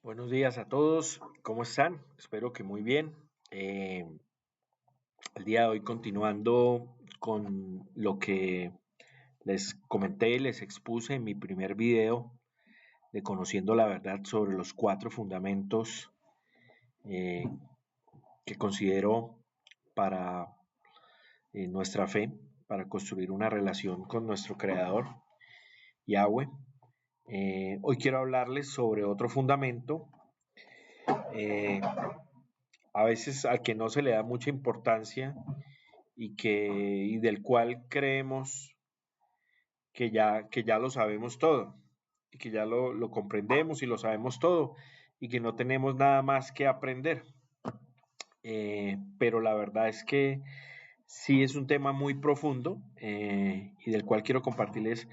Buenos días a todos, ¿cómo están? Espero que muy bien. El día de hoy continuando con lo que les comenté y les expuse en mi primer video de Conociendo la Verdad sobre los 4 fundamentos eh, que considero para nuestra fe, para construir una relación con nuestro Creador, Yahweh. Hoy quiero hablarles sobre otro fundamento eh, a veces al que no se le da mucha importancia y del cual creemos que ya lo sabemos todo y que ya lo comprendemos y lo sabemos todo y que no tenemos nada más que aprender. Pero la verdad es que sí es un tema muy profundo y del cual quiero compartirles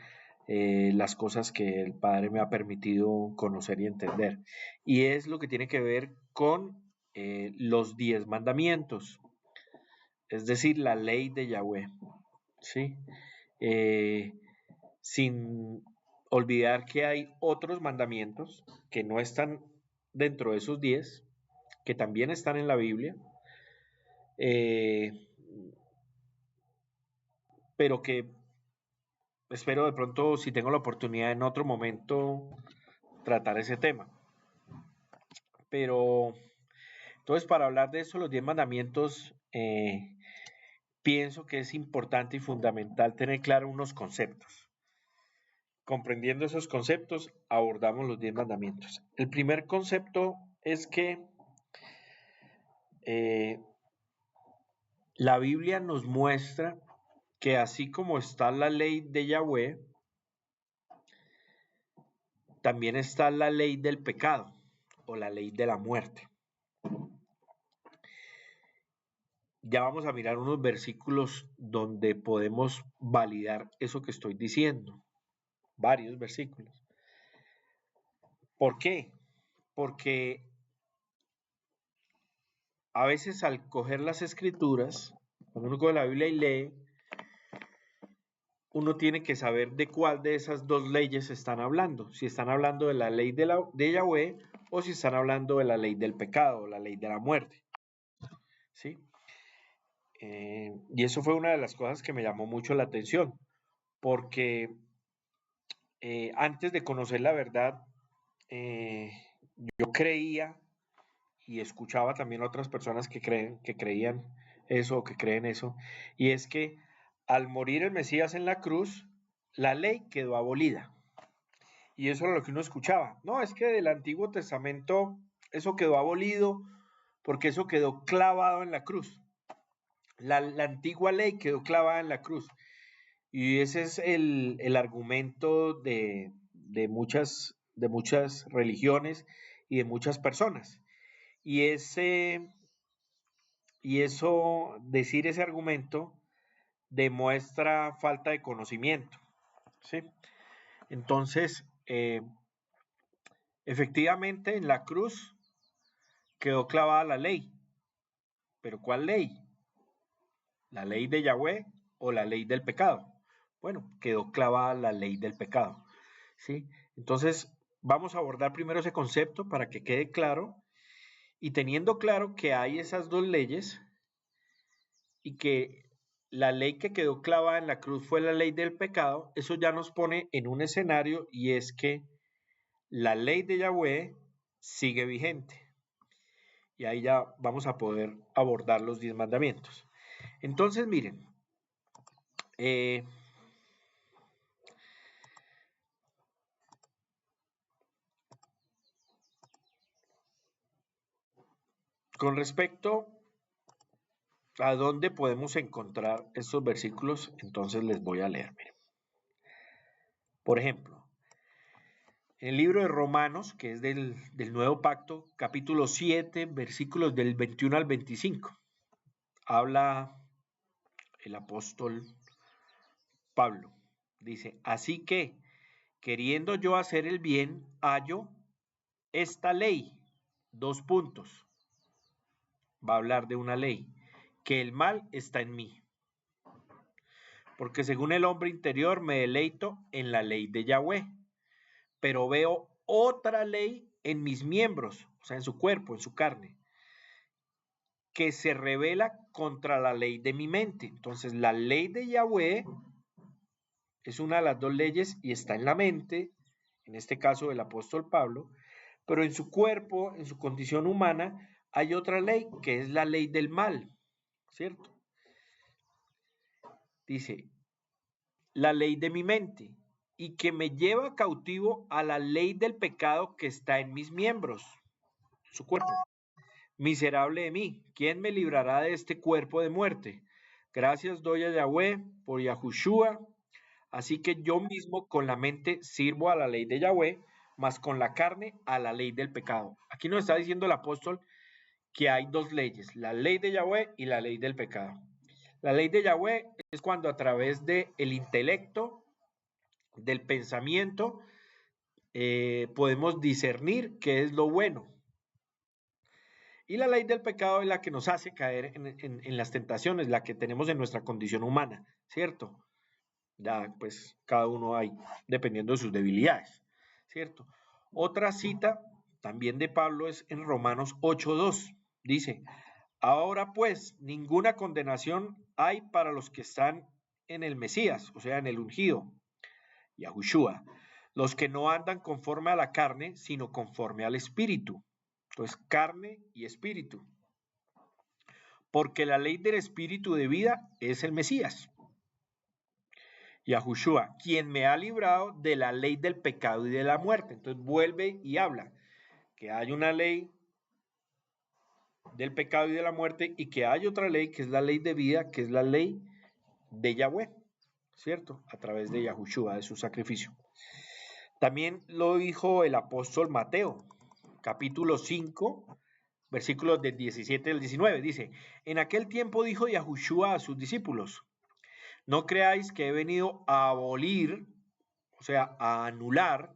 las cosas que el Padre me ha permitido conocer y entender. Y es lo que tiene que ver con los 10 mandamientos, es decir, la ley de Yahweh, ¿sí? Eh, sin olvidar que hay otros mandamientos que no están dentro de esos 10, que también están en la Biblia, eh, pero que espero de pronto, si tengo la oportunidad en otro momento, tratar ese tema. Pero entonces, para hablar de eso, los 10 mandamientos, pienso que es importante y fundamental tener claro unos conceptos. Comprendiendo esos conceptos, abordamos los 10 mandamientos. El primer concepto es que eh, la Biblia nos muestra que así como está la ley de Yahweh, también está la ley del pecado o la ley de la muerte. Ya vamos a mirar unos versículos donde podemos validar eso que estoy diciendo. Varios versículos. ¿Por qué? Porque a veces al coger las escrituras, cuando uno coge la Biblia y lee, uno tiene que saber de cuál de esas dos leyes están hablando. Si están hablando de la ley de Yahweh o si están hablando de la ley del pecado, la ley de la muerte. ¿Sí? Y eso fue una de las cosas que me llamó mucho la atención, porque antes de conocer la verdad, eh, yo creía y escuchaba también a otras personas que creían eso o que creen eso, y es que al morir el Mesías en la cruz, la ley quedó abolida. Y eso era lo que uno escuchaba. No, es que del Antiguo Testamento eso quedó abolido porque eso quedó clavado en la cruz. La antigua ley quedó clavada en la cruz. Y ese es el argumento de muchas religiones y de muchas personas. Y, y eso, decir ese argumento, demuestra falta de conocimiento. ¿Sí? Entonces, efectivamente, en la cruz quedó clavada la ley. ¿Pero cuál ley? ¿La ley de Yahweh o la ley del pecado? Bueno, quedó clavada la ley del pecado. ¿Sí? Entonces, vamos a abordar primero ese concepto para que quede claro. Y teniendo claro que hay esas dos leyes y que la ley que quedó clavada en la cruz fue la ley del pecado, eso ya nos pone en un escenario y es que la ley de Yahweh sigue vigente. Y ahí ya vamos a poder abordar los 10 mandamientos. Entonces, miren, eh, con respecto a dónde podemos encontrar estos versículos, entonces les voy a leer. Miren. Por ejemplo, en el libro de Romanos, que es del Nuevo Pacto, capítulo 7, versículos del 21 al 25, habla el apóstol Pablo. Dice, así que, queriendo yo hacer el bien, hallo esta ley, 2 puntos, va a hablar de una ley, que el mal está en mí. Porque según el hombre interior me deleito en la ley de Yahweh, pero veo otra ley en mis miembros, o sea, en su cuerpo, en su carne, que se revela contra la ley de mi mente. Entonces, la ley de Yahweh es una de las dos leyes y está en la mente, en este caso del apóstol Pablo, pero en su cuerpo, en su condición humana, hay otra ley que es la ley del mal, ¿cierto? Dice, la ley de mi mente y que me lleva cautivo a la ley del pecado que está en mis miembros, su cuerpo. Miserable de mí, ¿quién me librará de este cuerpo de muerte? Gracias doy a Yahweh por Yahushua. Así que yo mismo con la mente sirvo a la ley de Yahweh, mas con la carne a la ley del pecado. Aquí nos está diciendo el apóstol que hay dos leyes, la ley de Yahweh y la ley del pecado. La ley de Yahweh es cuando a través del intelecto, del pensamiento, podemos discernir qué es lo bueno. Y la ley del pecado es la que nos hace caer en las tentaciones, la que tenemos en nuestra condición humana, ¿cierto? Ya, pues cada uno hay, dependiendo de sus debilidades, ¿cierto? Otra cita también de Pablo es en Romanos 8:2. Dice, ahora pues, ninguna condenación hay para los que están en el Mesías, o sea, en el ungido, Yahushua, los que no andan conforme a la carne, sino conforme al Espíritu. Entonces, carne y Espíritu. Porque la ley del Espíritu de vida es el Mesías. Yahushua, quien me ha librado de la ley del pecado y de la muerte. Entonces vuelve y habla que hay una ley del pecado y de la muerte y que hay otra ley que es la ley de vida, que es la ley de Yahweh, ¿cierto? A través de Yahushua, de su sacrificio. También lo dijo el apóstol Mateo, capítulo 5, versículos del 17 al 19. Dice, en aquel tiempo dijo Yahushua a sus discípulos, no creáis que he venido a abolir, o sea, a anular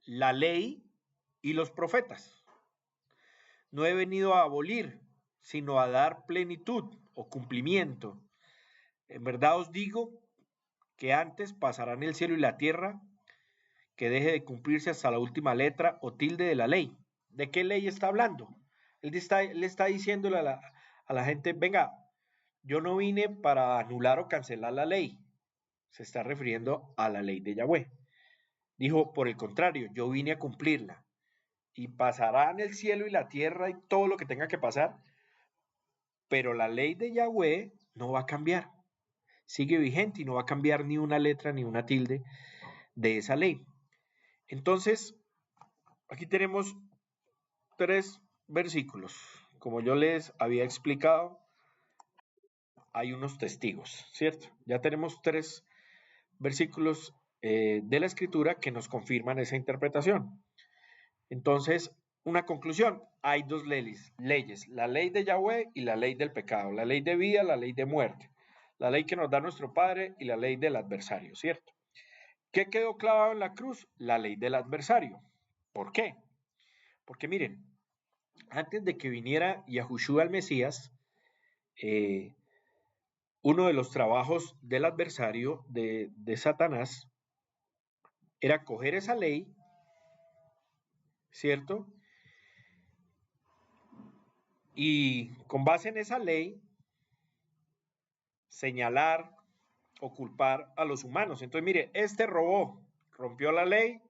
la ley y los profetas. No he venido a abolir, sino a dar plenitud o cumplimiento. En verdad os digo que antes pasarán el cielo y la tierra, que deje de cumplirse hasta la última letra o tilde de la ley. ¿De qué ley está hablando? Él le está diciéndole a la gente, venga, yo no vine para anular o cancelar la ley. Se está refiriendo a la ley de Yahweh. Dijo, por el contrario, yo vine a cumplirla. Y pasarán el cielo y la tierra y todo lo que tenga que pasar, pero la ley de Yahweh no va a cambiar. Sigue vigente y no va a cambiar ni una letra ni una tilde de esa ley. Entonces, aquí tenemos 3 versículos. Como yo les había explicado, hay unos testigos, ¿cierto? Ya tenemos 3 versículos de la escritura que nos confirman esa interpretación. Entonces, una conclusión, hay dos leyes, la ley de Yahweh y la ley del pecado, la ley de vida, la ley de muerte, la ley que nos da nuestro Padre y la ley del adversario, ¿cierto? ¿Qué quedó clavado en la cruz? La ley del adversario. ¿Por qué? Porque miren, antes de que viniera Yahushua el Mesías, uno de los trabajos del adversario de Satanás era coger esa ley, ¿cierto? Y con base en esa ley, señalar o culpar a los humanos. Entonces, mire, este robó, rompió la ley,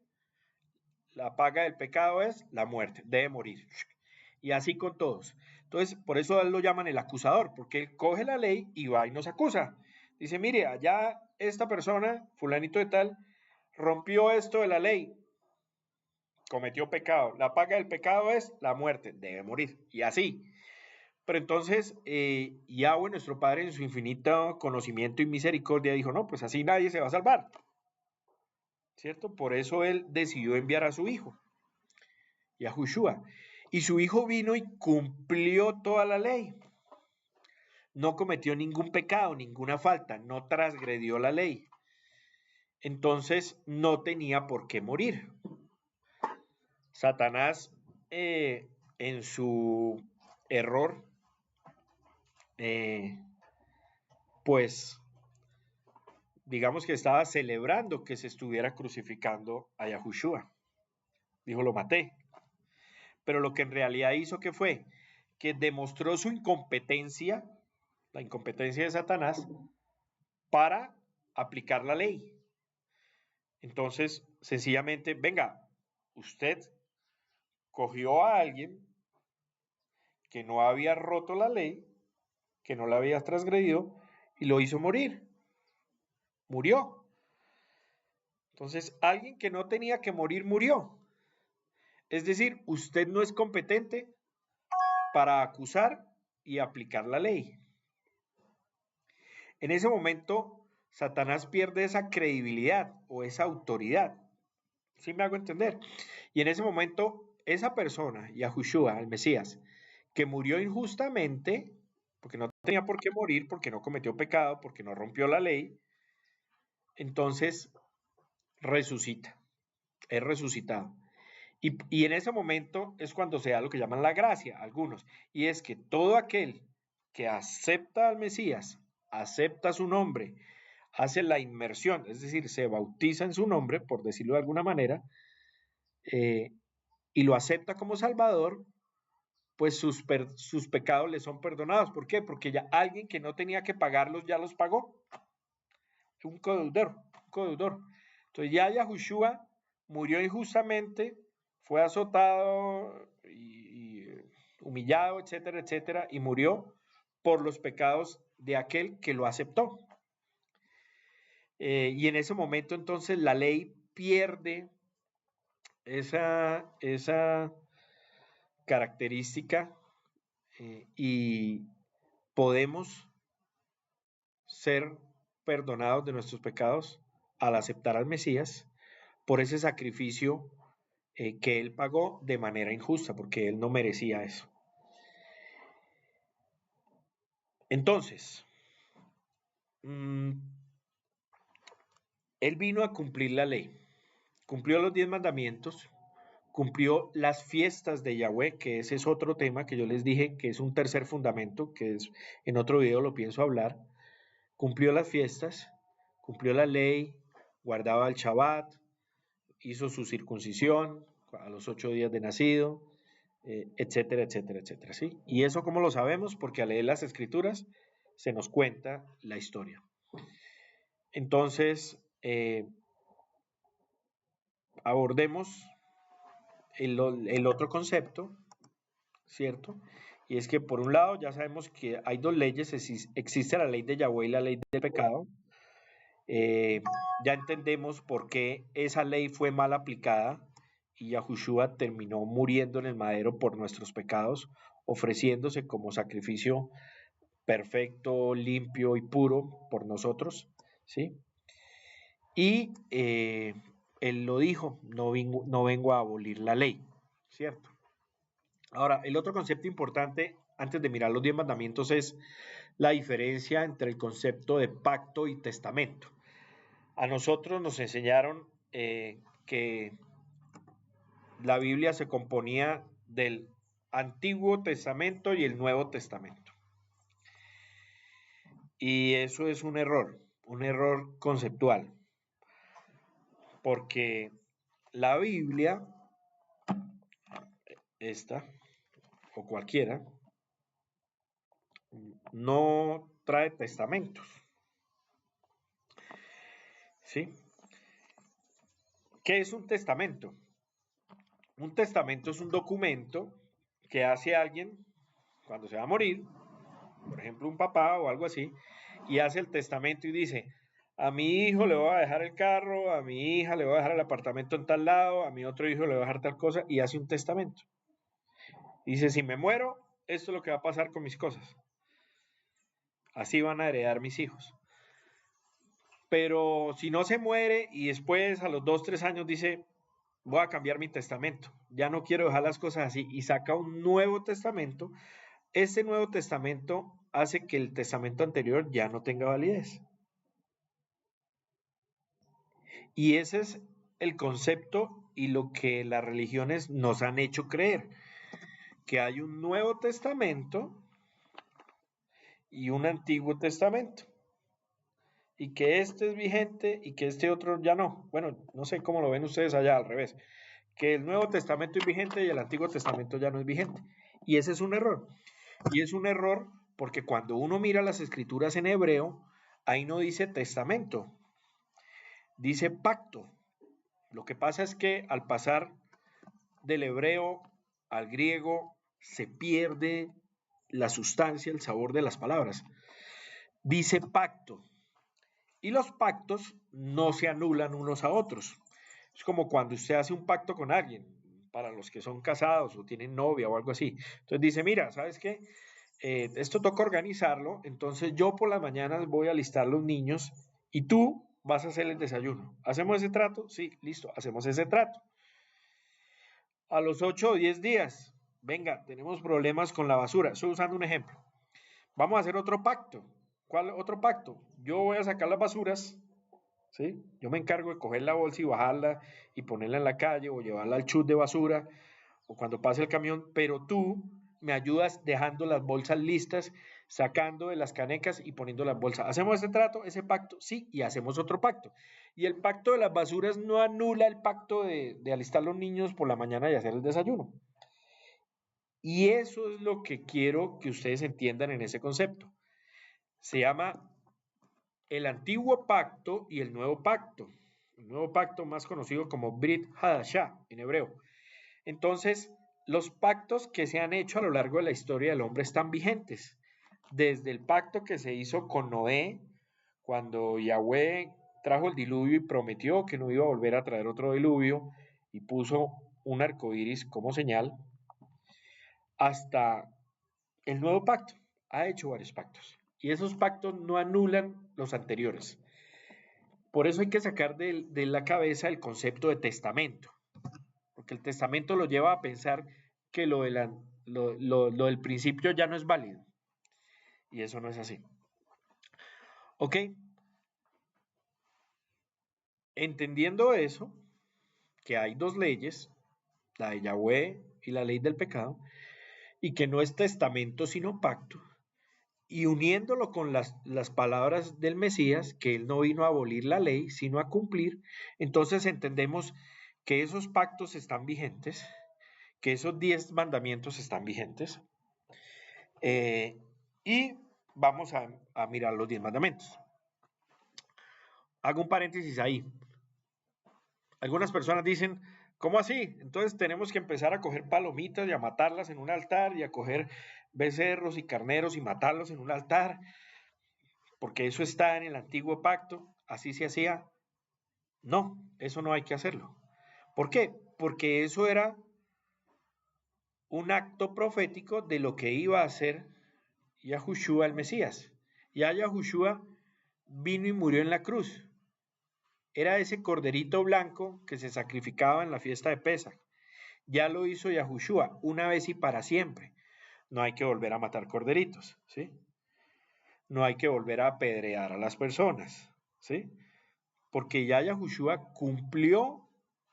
la paga del pecado es la muerte, debe morir. Y así con todos. Entonces, por eso a él lo llaman el acusador, porque él coge la ley y va y nos acusa. Dice, mire, allá esta persona, fulanito de tal, rompió esto de la ley, cometió pecado. La paga del pecado es la muerte, debe morir. Y así. Pero entonces, Yahweh, nuestro Padre, en su infinito conocimiento y misericordia, dijo, no, pues así nadie se va a salvar. ¿Cierto? Por eso él decidió enviar a su hijo, Yahushua. Y su hijo vino y cumplió toda la ley. No cometió ningún pecado, ninguna falta, no transgredió la ley. Entonces no tenía por qué morir. Satanás, en su error, pues digamos que estaba celebrando que se estuviera crucificando a Yahushua. Dijo, lo maté. Pero lo que en realidad hizo, ¿qué fue? Que demostró su incompetencia, la incompetencia de Satanás, para aplicar la ley. Entonces, sencillamente, venga, usted cogió a alguien que no había roto la ley, que no la había transgredido, y lo hizo morir. Murió. Entonces, alguien que no tenía que morir, murió. Es decir, usted no es competente para acusar y aplicar la ley. En ese momento, Satanás pierde esa credibilidad o esa autoridad. ¿Sí me hago entender? Y en ese momento, esa persona, Yahushua, el Mesías, que murió injustamente, porque no tenía por qué morir, porque no cometió pecado, porque no rompió la ley, entonces resucita, es resucitado. Y en ese momento es cuando se da lo que llaman la gracia, algunos, y es que todo aquel que acepta al Mesías, acepta su nombre, hace la inmersión, es decir, se bautiza en su nombre, por decirlo de alguna manera, y lo acepta como Salvador, pues sus pecados le son perdonados. ¿Por qué? Porque ya alguien que no tenía que pagarlos ya los pagó. Un codeudor. Entonces ya Yahushua murió injustamente, fue azotado y humillado, etcétera, etcétera, y murió por los pecados de aquel que lo aceptó. Y en ese momento entonces la ley pierde esa característica y podemos ser perdonados de nuestros pecados al aceptar al Mesías por ese sacrificio que él pagó de manera injusta, porque él no merecía eso. Entonces, él vino a cumplir la ley, cumplió los 10 mandamientos, cumplió las fiestas de Yahweh, que ese es otro tema que yo les dije que es un tercer fundamento, que es, en otro video lo pienso hablar. Cumplió las fiestas, cumplió la ley, guardaba el Shabbat, hizo su circuncisión a los 8 días de nacido, etcétera, etcétera, etcétera, ¿sí? Y eso, ¿cómo lo sabemos? Porque al leer las escrituras se nos cuenta la historia. Entonces, abordemos el otro concepto, ¿cierto? Y es que por un lado ya sabemos que hay dos leyes, existe la ley de Yahweh y la ley del pecado. Ya entendemos por qué esa ley fue mal aplicada y Yahushua terminó muriendo en el madero por nuestros pecados, ofreciéndose como sacrificio perfecto, limpio y puro por nosotros, ¿sí? Y él lo dijo, no vengo a abolir la ley, ¿cierto? Ahora, el otro concepto importante antes de mirar los 10 mandamientos es la diferencia entre el concepto de pacto y testamento. A nosotros nos enseñaron que la Biblia se componía del Antiguo Testamento y el Nuevo Testamento. Y eso es un error conceptual, porque la Biblia, esta o cualquiera, no trae testamentos, ¿sí? ¿Qué es un testamento? Un testamento es un documento que hace alguien cuando se va a morir, por ejemplo un papá o algo así, y hace el testamento y dice, a mi hijo le voy a dejar el carro, a mi hija le voy a dejar el apartamento en tal lado, a mi otro hijo le voy a dejar tal cosa, y hace un testamento. Dice, si me muero, esto es lo que va a pasar con mis cosas. Así van a heredar mis hijos. Pero si no se muere y después a los 2, 3 años dice, voy a cambiar mi testamento, ya no quiero dejar las cosas así, y saca un nuevo testamento, este nuevo testamento hace que el testamento anterior ya no tenga validez. Y ese es el concepto y lo que las religiones nos han hecho creer, que hay un Nuevo Testamento y un Antiguo Testamento, y que este es vigente y que este otro ya no. Bueno, no sé cómo lo ven ustedes allá al revés, que el Nuevo Testamento es vigente y el Antiguo Testamento ya no es vigente. Y ese es un error. Y es un error porque cuando uno mira las escrituras en hebreo, ahí no dice testamento, dice pacto. Lo que pasa es que al pasar del hebreo al griego se pierde la sustancia, el sabor de las palabras. Dice pacto. Y los pactos no se anulan unos a otros. Es como cuando usted hace un pacto con alguien, para los que son casados o tienen novia o algo así. Entonces dice, mira, ¿sabes qué? Esto toca organizarlo, entonces yo por las mañanas voy a alistar los niños y tú vas a hacer el desayuno. ¿Hacemos ese trato? Sí, listo, hacemos ese trato. A los 8 o 10 días, venga, tenemos problemas con la basura. Estoy usando un ejemplo. Vamos a hacer otro pacto. ¿Cuál otro pacto? Yo voy a sacar las basuras, ¿sí? Yo me encargo de coger la bolsa y bajarla y ponerla en la calle o llevarla al chute de basura o cuando pase el camión, pero tú me ayudas dejando las bolsas listas, sacando de las canecas y poniendo las bolsas. ¿Hacemos ese trato, ese pacto? Sí, y hacemos otro pacto. Y el pacto de las basuras no anula el pacto de alistar los niños por la mañana y hacer el desayuno. Y eso es lo que quiero que ustedes entiendan en ese concepto. Se llama el antiguo pacto y el nuevo pacto. El nuevo pacto más conocido como Brit Hadashah en hebreo. Entonces, los pactos que se han hecho a lo largo de la historia del hombre están vigentes. Desde el pacto que se hizo con Noé, cuando Yahweh trajo el diluvio y prometió que no iba a volver a traer otro diluvio y puso un arco iris como señal, hasta el nuevo pacto. Ha hecho varios pactos. Y esos pactos no anulan los anteriores. Por eso hay que sacar de la cabeza el concepto de testamento. Porque el testamento lo lleva a pensar que lo del principio ya no es válido. Y eso no es así. ¿Ok? Entendiendo eso, que hay dos leyes, la de Yahweh y la ley del pecado, y que no es testamento sino pacto, y uniéndolo con las palabras del Mesías, que él no vino a abolir la ley, sino a cumplir, entonces entendemos que esos pactos están vigentes, que esos 10 mandamientos están vigentes, y vamos a mirar los 10 mandamientos. Hago un paréntesis ahí. Algunas personas dicen, ¿cómo así? Entonces tenemos que empezar a coger palomitas y a matarlas en un altar y a coger becerros y carneros y matarlos en un altar, porque eso está en el antiguo pacto, así se hacía. No, eso no hay que hacerlo. ¿Por qué? Porque eso era un acto profético de lo que iba a hacer Yahushua el Mesías. Ya Yahushua vino y murió en la cruz. Era ese corderito blanco que se sacrificaba en la fiesta de Pesach. Ya lo hizo Yahushua una vez y para siempre. No hay que volver a matar corderitos, ¿sí? No hay que volver a apedrear a las personas, ¿sí? Porque ya Yahushua cumplió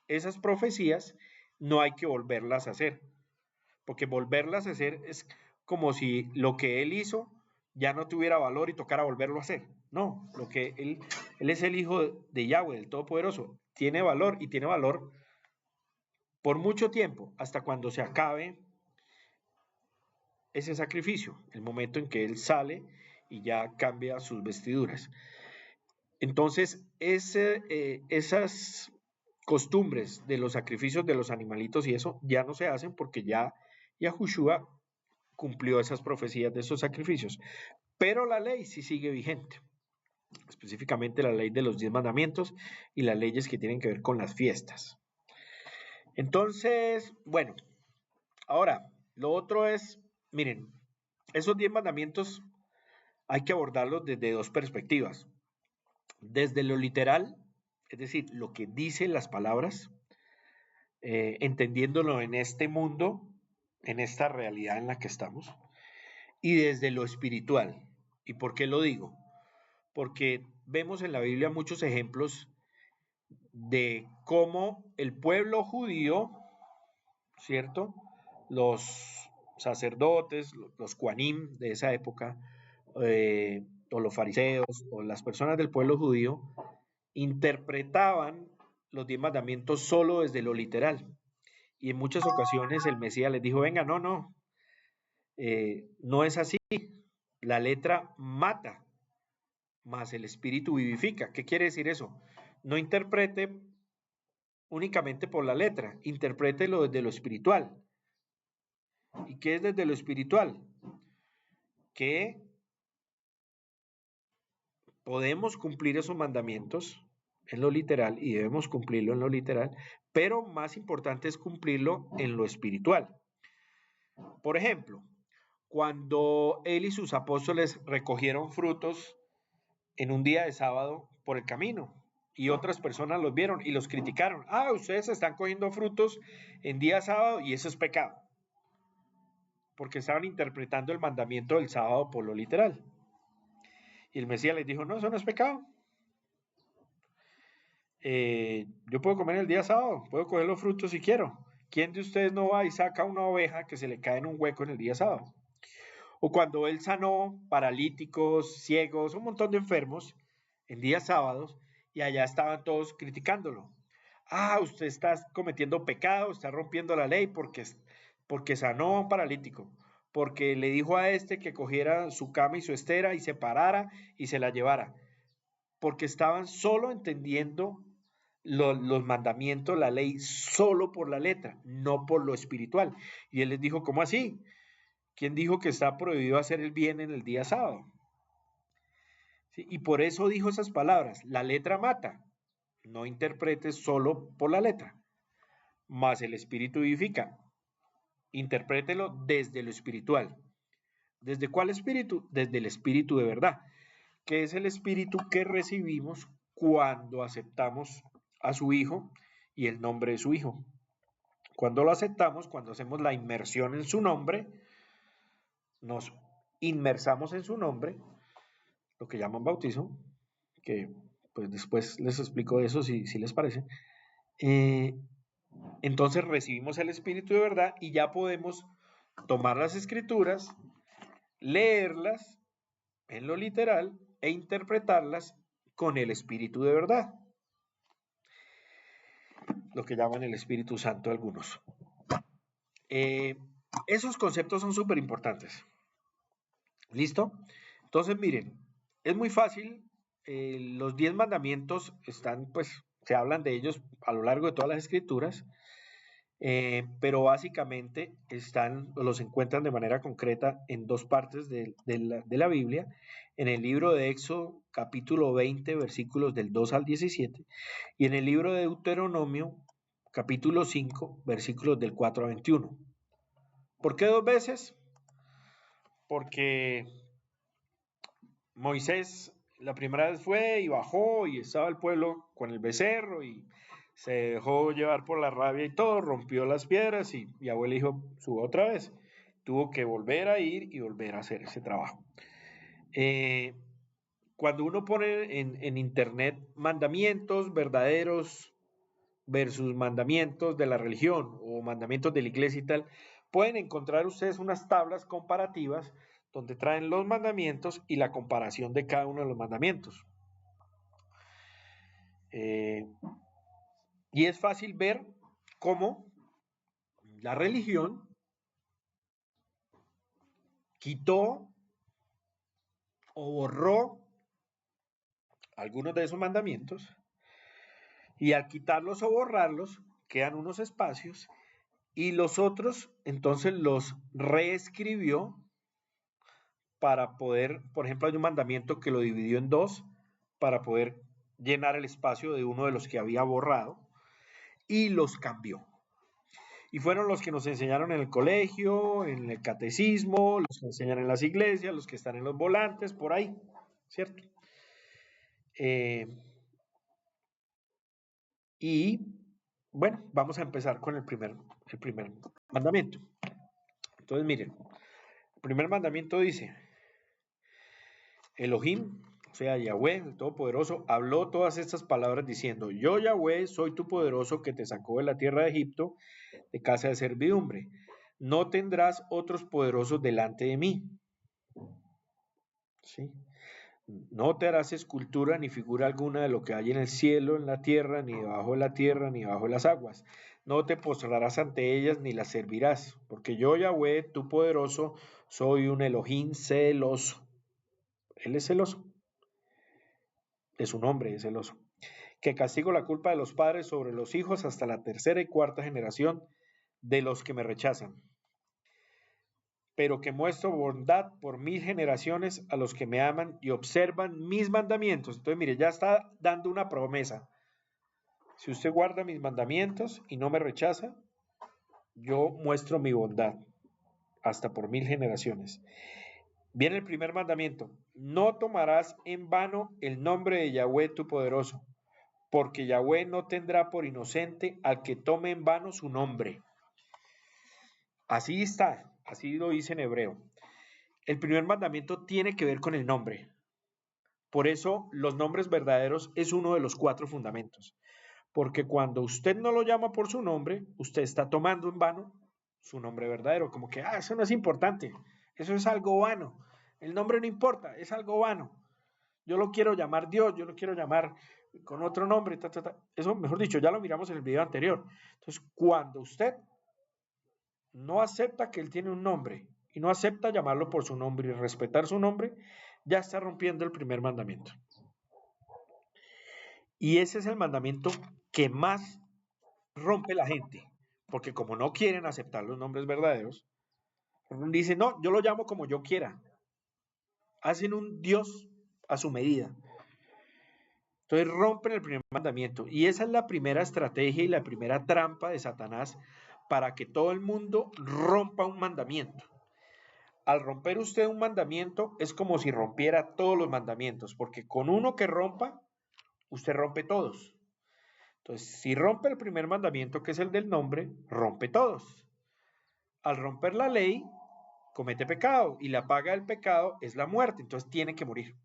esas profecías, no hay que volverlas a hacer. Porque volverlas a hacer es como si lo que él hizo ya no tuviera valor y tocara volverlo a hacer. No, lo que él es el hijo de Yahweh, el Todopoderoso. Tiene valor y tiene valor por mucho tiempo, hasta cuando se acabe ese sacrificio, el momento en que él sale y ya cambia sus vestiduras. Entonces, esas costumbres de los sacrificios de los animalitos y eso ya no se hacen porque ya Yahushua cumplió esas profecías de esos sacrificios. Pero la ley sí sigue vigente, específicamente la ley de los 10 mandamientos y las leyes que tienen que ver con las fiestas. Entonces, bueno, ahora, lo otro es, miren, esos 10 mandamientos hay que abordarlos desde dos perspectivas. Desde lo literal, es decir, lo que dicen las palabras, entendiéndolo en este mundo, en esta realidad en la que estamos, y desde lo espiritual. ¿Y por qué lo digo? Porque vemos en la Biblia muchos ejemplos de cómo el pueblo judío, ¿cierto? Los sacerdotes, los Kohanim de esa época, o los fariseos, o las personas del pueblo judío, interpretaban los 10 mandamientos solo desde lo literal. Y en muchas ocasiones el Mesías les dijo, venga, no es así. La letra mata, mas el espíritu vivifica. ¿Qué quiere decir eso? No interprete únicamente por la letra, interprételo desde lo espiritual. ¿Y qué es desde lo espiritual? Que podemos cumplir esos mandamientos en lo literal y debemos cumplirlo en lo literal, pero más importante es cumplirlo en lo espiritual. Por ejemplo, cuando él y sus apóstoles recogieron frutos en un día de sábado por el camino y otras personas los vieron y los criticaron. Ah, ustedes están cogiendo frutos en día sábado y eso es pecado, porque estaban interpretando el mandamiento del sábado por lo literal. Y el Mesías les dijo, no, eso no es pecado. Yo puedo comer el día sábado, puedo coger los frutos si quiero. ¿Quién de ustedes no va y saca una oveja que se le cae en un hueco en el día sábado? O cuando él sanó paralíticos, ciegos, un montón de enfermos en días sábados y allá estaban todos criticándolo. Ah, usted está cometiendo pecado, está rompiendo la ley porque sanó a un paralítico, porque le dijo a este que cogiera su cama y su estera y se parara y se la llevara, porque estaban solo entendiendo los mandamientos, la ley, solo por la letra, no por lo espiritual. Y él les dijo, ¿cómo así? ¿Quién dijo que está prohibido hacer el bien en el día sábado? ¿Sí? Y por eso dijo esas palabras, la letra mata, no interpretes solo por la letra, mas el espíritu vivifica, interprételo desde lo espiritual. ¿Desde cuál espíritu? Desde el espíritu de verdad, que es el espíritu que recibimos cuando aceptamos a su hijo y el nombre de su hijo. Cuando lo aceptamos, cuando hacemos la inmersión en su nombre, nos inmersamos en su nombre, lo que llaman bautismo, que pues después les explico eso si les parece. Entonces recibimos el Espíritu de verdad y ya podemos tomar las escrituras, leerlas en lo literal e interpretarlas con el Espíritu de verdad, lo que llaman el Espíritu Santo algunos. Esos conceptos son súper importantes. ¿Listo? Entonces, miren, es muy fácil. Los 10 mandamientos están, pues, se hablan de ellos a lo largo de todas las escrituras, pero básicamente los encuentran de manera concreta en dos partes de la Biblia, en el libro de Éxodo, capítulo 20, versículos del 2 al 17, y en el libro de Deuteronomio, capítulo 5, versículos del 4 a 21. ¿Por qué dos veces? Porque Moisés la primera vez fue y bajó y estaba el pueblo con el becerro y se dejó llevar por la rabia y todo, rompió las piedras y Yahweh le dijo, suba otra vez. Tuvo que volver a ir y volver a hacer ese trabajo. Cuando uno pone en internet mandamientos verdaderos versus mandamientos de la religión o mandamientos de la iglesia y tal, pueden encontrar ustedes unas tablas comparativas donde traen los mandamientos y la comparación de cada uno de los mandamientos. Y es fácil ver cómo la religión quitó o borró algunos de esos mandamientos y al quitarlos o borrarlos quedan unos espacios y los otros entonces los reescribió para poder, por ejemplo, hay un mandamiento que lo dividió en dos para poder llenar el espacio de uno de los que había borrado y los cambió. Y fueron los que nos enseñaron en el colegio, en el catecismo, los que enseñan en las iglesias, los que están en los volantes, por ahí, ¿cierto? Y bueno, vamos a empezar con el primer mandamiento. Entonces, miren, el primer mandamiento dice, Elohim, o sea, Yahweh, el Todopoderoso, habló todas estas palabras diciendo, yo Yahweh soy tu poderoso que te sacó de la tierra de Egipto, de casa de servidumbre. No tendrás otros poderosos delante de mí. ¿Sí? No te harás escultura ni figura alguna de lo que hay en el cielo, en la tierra, ni debajo de la tierra, ni debajo de las aguas. no te postrarás ante ellas ni las servirás, porque yo, Yahweh, tu poderoso, soy un Elohim celoso. Él es celoso, de su nombre es celoso, que castigo la culpa de los padres sobre los hijos hasta la tercera y cuarta generación de los que me rechazan, pero que muestro bondad por 1000 generaciones a los que me aman y observan mis mandamientos. Entonces, mire, ya está dando una promesa. Si usted guarda mis mandamientos y no me rechaza, yo muestro mi bondad hasta por 1000 generaciones. Viene el primer mandamiento: no tomarás en vano el nombre de Yahweh tu poderoso, porque Yahweh no tendrá por inocente al que tome en vano su nombre. Así está, así lo dice en hebreo. El primer mandamiento tiene que ver con el nombre. Por eso los nombres verdaderos es uno de los 4 fundamentos. Porque cuando usted no lo llama por su nombre, usted está tomando en vano su nombre verdadero. Como que, eso no es importante, eso es algo vano. El nombre no importa, es algo vano. Yo lo quiero llamar Dios, yo lo quiero llamar con otro nombre. Eso, mejor dicho, ya lo miramos en el video anterior. Entonces, cuando usted no acepta que él tiene un nombre y no acepta llamarlo por su nombre y respetar su nombre, ya está rompiendo el primer mandamiento. Y ese es el mandamiento que más rompe la gente, porque como no quieren aceptar los nombres verdaderos, dicen, no, yo lo llamo como yo quiera. Hacen un Dios a su medida. Entonces rompen el primer mandamiento. Y esa es la primera estrategia y la primera trampa de Satanás para que todo el mundo rompa un mandamiento. Al romper usted un mandamiento es como si rompiera todos los mandamientos, porque con uno que rompa, usted rompe todos. Entonces, si rompe el primer mandamiento, que es el del nombre, rompe todos. Al romper la ley, comete pecado, y la paga del pecado es la muerte, entonces tiene que morir.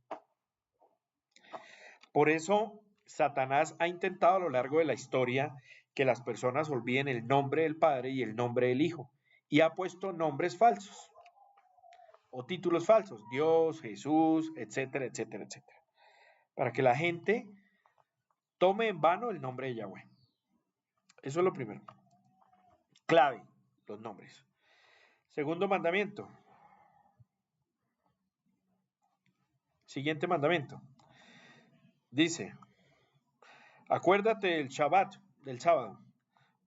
Por eso, Satanás ha intentado a lo largo de la historia que las personas olviden el nombre del Padre y el nombre del Hijo, y ha puesto nombres falsos o títulos falsos, Dios, Jesús, etcétera, etcétera, etcétera, para que la gente tome en vano el nombre de Yahweh. Eso es lo primero. Clave, los nombres. Segundo mandamiento. Siguiente mandamiento. Dice, acuérdate del Shabbat, del sábado,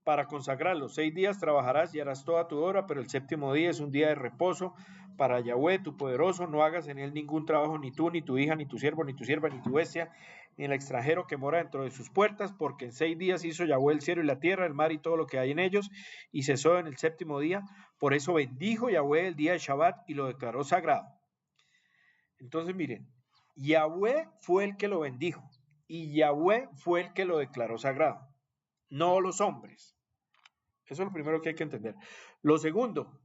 para consagrarlo. 6 días trabajarás y harás toda tu obra, pero el séptimo día es un día de reposo para Yahweh, tu poderoso. No hagas en él ningún trabajo, ni tú, ni tu hija, ni tu siervo, ni tu sierva, ni tu bestia, ni el extranjero que mora dentro de sus puertas, porque en 6 días hizo Yahweh el cielo y la tierra, el mar y todo lo que hay en ellos, y cesó en el séptimo día. Por eso bendijo Yahweh el día de Shabbat y lo declaró sagrado. Entonces miren, Yahweh fue el que lo bendijo y Yahweh fue el que lo declaró sagrado, no los hombres. Eso es lo primero que hay que entender. Lo segundo,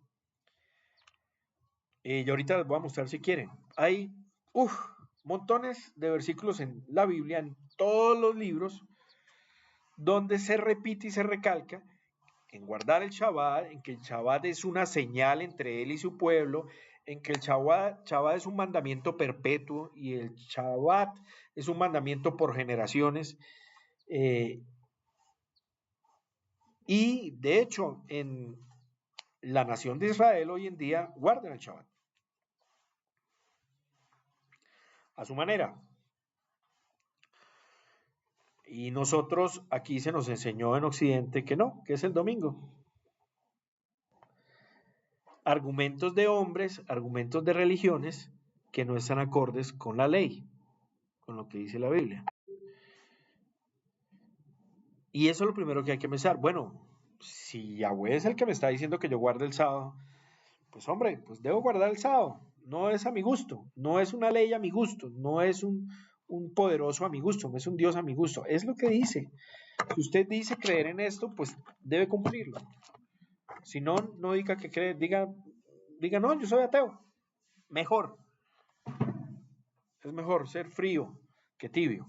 y ahorita les voy a mostrar si quieren, hay montones de versículos en la Biblia, en todos los libros, donde se repite y se recalca en guardar el Shabbat, en que el Shabbat es una señal entre él y su pueblo, en que el Shabbat es un mandamiento perpetuo y el Shabbat es un mandamiento por generaciones. Y de hecho, en la nación de Israel hoy en día guardan el Shabbat a su manera. Y nosotros aquí se nos enseñó en Occidente que no, que es el domingo. Argumentos de hombres, argumentos de religiones que no están acordes con la ley, con lo que dice la Biblia. Y eso es lo primero que hay que pensar. Bueno, si Yahweh es el que me está diciendo que yo guarde el sábado, pues hombre, pues debo guardar el sábado. No es a mi gusto, no es una ley a mi gusto, no es un poderoso a mi gusto, no es un Dios a mi gusto. Es lo que dice. Si usted dice creer en esto, pues debe cumplirlo. Si no, no diga que cree, diga, no, yo soy ateo. Mejor. Es mejor ser frío que tibio.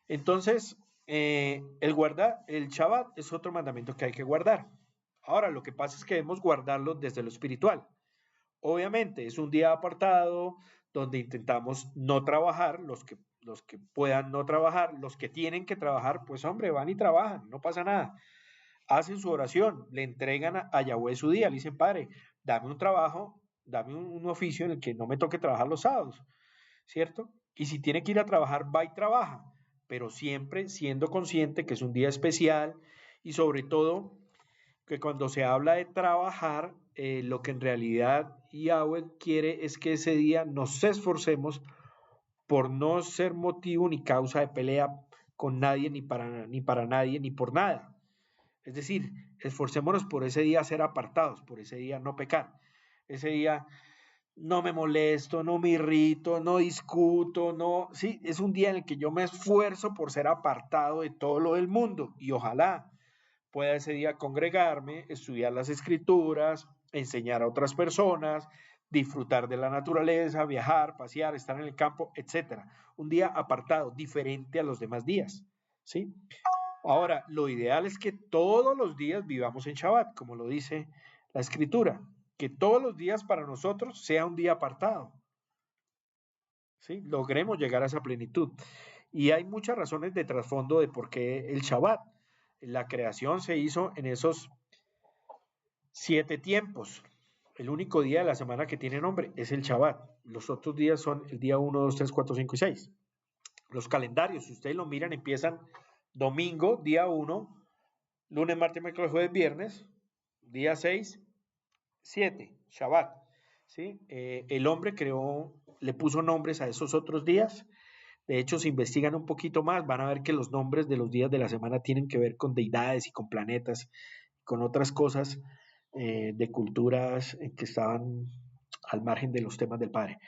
Entonces, el Shabbat es otro mandamiento que hay que guardar. Ahora, lo que pasa es que debemos guardarlo desde lo espiritual. Obviamente, es un día apartado donde intentamos no trabajar, los que puedan no trabajar, los que tienen que trabajar, pues hombre, van y trabajan, no pasa nada. hacen su oración, le entregan a Yahweh su día, le dicen, Padre, dame un trabajo, dame un oficio en el que no me toque trabajar los sábados, ¿cierto? Y si tiene que ir a trabajar, va y trabaja, pero siempre siendo consciente que es un día especial y sobre todo que cuando se habla de trabajar, lo que en realidad Yahweh quiere es que ese día nos esforcemos por no ser motivo ni causa de pelea con nadie, ni para nadie, ni por nada. Es decir, esforcémonos por ese día a ser apartados, por ese día no pecar. Ese día no me molesto, no me irrito, no discuto, no, sí, es un día en el que yo me esfuerzo por ser apartado de todo lo del mundo y ojalá pueda ese día congregarme, estudiar las escrituras, enseñar a otras personas, disfrutar de la naturaleza, viajar, pasear, estar en el campo, etcétera. Un día apartado, diferente a los demás días, ¿sí? Ahora, lo ideal es que todos los días vivamos en Shabbat, como lo dice la escritura, que todos los días para nosotros sea un día apartado, ¿sí? Logremos llegar a esa plenitud. Y hay muchas razones de trasfondo de por qué el Shabbat. La creación se hizo en esos 7 tiempos. El único día de la semana que tiene nombre es el Shabbat. Los otros días son el día 1, 2, 3, 4, 5 y 6. Los calendarios, si ustedes lo miran, empiezan domingo, día 1, lunes, martes, miércoles, jueves, viernes, día 6, 7, Shabbat. ¿Sí? El hombre le puso nombres a esos otros días. De hecho, si investigan un poquito más, van a ver que los nombres de los días de la semana tienen que ver con deidades y con planetas, con otras cosas de culturas que estaban al margen de los temas del Padre.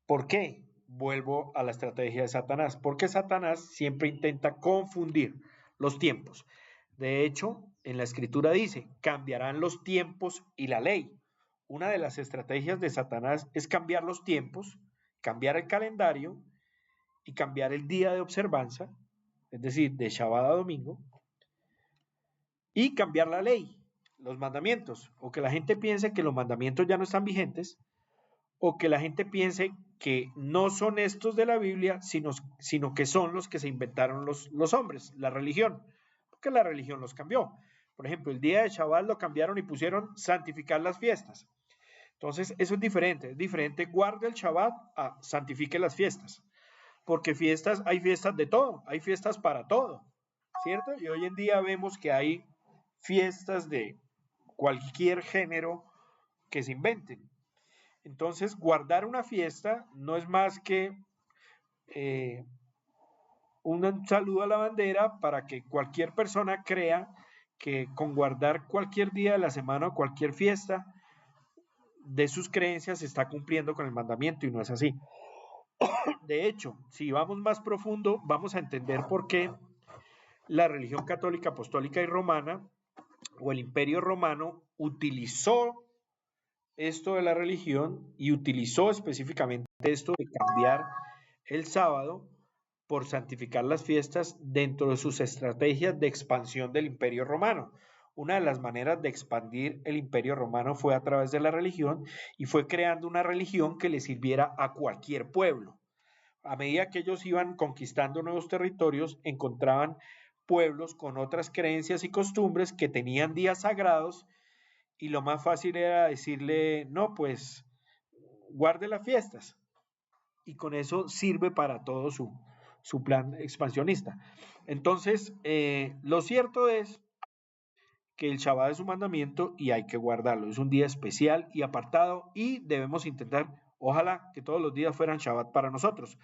¿Por qué? Vuelvo a la estrategia de Satanás. Porque Satanás siempre intenta confundir los tiempos. De hecho, en la escritura dice, cambiarán los tiempos y la ley. Una de las estrategias de Satanás es cambiar los tiempos, cambiar el calendario y cambiar el día de observanza, es decir, de Shabbat a domingo, y cambiar la ley, los mandamientos, o que la gente piense que los mandamientos ya no están vigentes, o que la gente piense que no son estos de la Biblia, sino que son los que se inventaron los hombres, la religión, porque la religión los cambió. Por ejemplo, el día de Shabbat lo cambiaron y pusieron santificar las fiestas. Entonces, eso es diferente guarde el Shabbat a santifique las fiestas, porque hay fiestas de todo, hay fiestas para todo, ¿cierto? Y hoy en día vemos que hay fiestas de cualquier género que se inventen. Entonces, guardar una fiesta no es más que eh, un saludo a la bandera para que cualquier persona crea que con guardar cualquier día de la semana o cualquier fiesta de sus creencias está cumpliendo con el mandamiento y no es así. De hecho, si vamos más profundo, vamos a entender por qué la religión católica, apostólica y romana o el imperio romano utilizó esto de la religión y utilizó específicamente esto de cambiar el sábado por santificar las fiestas dentro de sus estrategias de expansión del imperio romano. Una de las maneras de expandir el imperio romano fue a través de la religión y fue creando una religión que le sirviera a cualquier pueblo. A medida que ellos iban conquistando nuevos territorios, encontraban pueblos con otras creencias y costumbres que tenían días sagrados y lo más fácil era decirle, no, pues guarde las fiestas. Y con eso sirve para todo su plan expansionista. Entonces, lo cierto es que el Shabbat es un mandamiento y hay que guardarlo. Es un día especial y apartado y debemos intentar, ojalá que todos los días fueran Shabbat para nosotros.